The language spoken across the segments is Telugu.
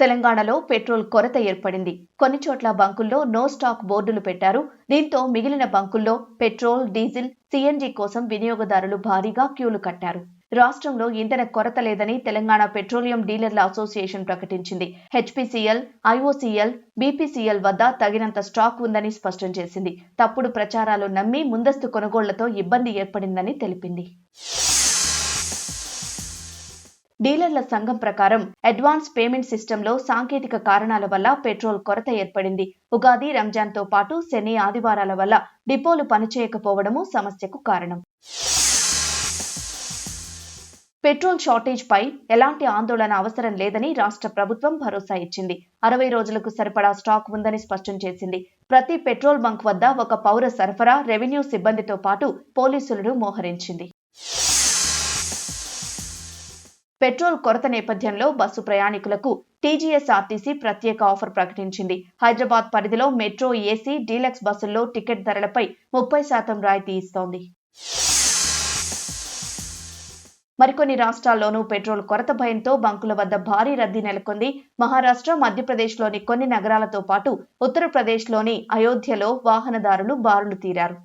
తెలంగాణలో పెట్రోల్ కొరత ఏర్పడింది. కొన్ని చోట్ల బంకుల్లో నో స్టాక్ బోర్డులు పెట్టారు. దీంతో మిగిలిన బంకుల్లో పెట్రోల్, డీజిల్, సీఎన్జీ కోసం వినియోగదారులు భారీగా క్యూలు కట్టారు. రాష్ట్రంలో ఇంధన కొరత లేదని తెలంగాణ పెట్రోలియం డీలర్ల అసోసియేషన్ ప్రకటించింది. హెచ్పీసీఎల్, ఐఓసీఎల్, బీపీసీఎల్ వద్ద తగినంత స్టాక్ ఉందని స్పష్టం చేసింది. తప్పుడు ప్రచారాలు నమ్మి ముందస్తు కొనుగోళ్లతో ఇబ్బంది ఏర్పడిందని తెలిపింది. డీలర్ల సంఘం ప్రకారం అడ్వాన్స్ పేమెంట్ సిస్టంలో సాంకేతిక కారణాల వల్ల పెట్రోల్ కొరత ఏర్పడింది. ఉగాది, రంజాన్తో పాటు శని, ఆదివారాల వల్ల డిపోలు పనిచేయకపోవడము సమస్యకు కారణం. పెట్రోల్ షార్టేజ్ పై ఎలాంటి ఆందోళన అవసరం లేదని రాష్ట్ర ప్రభుత్వం భరోసా ఇచ్చింది. 60 రోజులకు సరిపడా స్టాక్ ఉందని స్పష్టం చేసింది. ప్రతి పెట్రోల్ బంక్ వద్ద ఒక పౌర సరఫరా, రెవెన్యూ సిబ్బందితో పాటు పోలీసులను మోహరించింది. పెట్రోల్ కొరత నేపథ్యంలో బస్సు ప్రయాణికులకు టీజీఎస్ఆర్టీసీ ప్రత్యేక ఆఫర్ ప్రకటించింది. హైదరాబాద్ పరిధిలో మెట్రో, ఏసీ, డీలక్స్ బస్సుల్లో టికెట్ ధరలపై 30% రాయితీ ఇస్తోంది. మరికొన్ని రాష్ట్రాల్లోనూ పెట్రోల్ కొరత భయంతో బంకుల వద్ద భారీ రద్దీ నెలకొంది. మహారాష్ట్ర, మధ్యప్రదేశ్లోని కొన్ని నగరాలతో పాటు ఉత్తరప్రదేశ్లోని అయోధ్యలో వాహనదారులు బారులు తీరారు.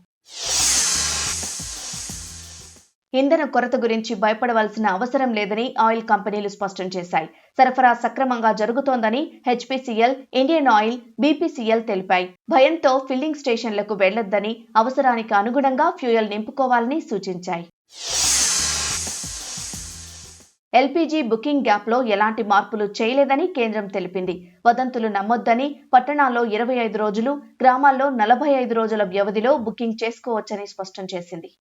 ఇంధన కొరత గురించి భయపడవలసిన అవసరం లేదని ఆయిల్ కంపెనీలు స్పష్టం చేశాయి. సరఫరా సక్రమంగా జరుగుతోందని హెచ్పీసీఎల్, ఇండియన్ ఆయిల్, బీపీసీఎల్ తెలిపాయి. భయంతో ఫిల్లింగ్ స్టేషన్లకు వెళ్లొద్దని, అవసరానికి అనుగుణంగా ఫ్యూయల్ నింపుకోవాలని సూచించాయి. ఎల్పీజీ బుకింగ్ గ్యాప్లో ఎలాంటి మార్పులు చేయలేదని కేంద్రం తెలిపింది. వదంతులు నమ్మొద్దని, పట్టణాల్లో 25 రోజులు, గ్రామాల్లో 45 రోజుల వ్యవధిలో బుకింగ్ చేసుకోవచ్చని స్పష్టం చేసింది.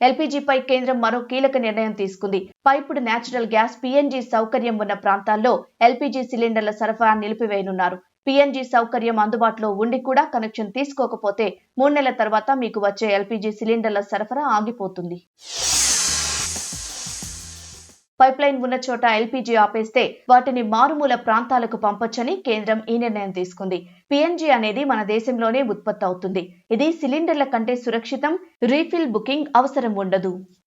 ఎల్పీజీపై కేంద్రం మరో కీలక నిర్ణయం తీసుకుంది. పైపుడ్ న్యాచురల్ గ్యాస్ పీఎన్జీ సౌకర్యం ఉన్న ప్రాంతాల్లో ఎల్పీజీ సిలిండర్ల సరఫరా నిలిపివేయనున్నారు. పీఎన్జీ సౌకర్యం అందుబాటులో ఉండి కూడా కనెక్షన్ తీసుకోకపోతే 3 నెలల తర్వాత మీకు వచ్చే ఎల్పీజీ సిలిండర్ల సరఫరా ఆగిపోతుంది. పైప్లైన్ ఉన్న చోట ఎల్పీజీ ఆపేస్తే వాటిని మారుమూల ప్రాంతాలకు పంపొచ్చని కేంద్రం ఈ నిర్ణయం తీసుకుంది. పీఎన్జీ అనేది మన దేశంలోనే ఉత్పత్తి అవుతుంది. ఇది సిలిండర్ల కంటే సురక్షితం. రీఫిల్ బుకింగ్ అవసరం ఉండదు.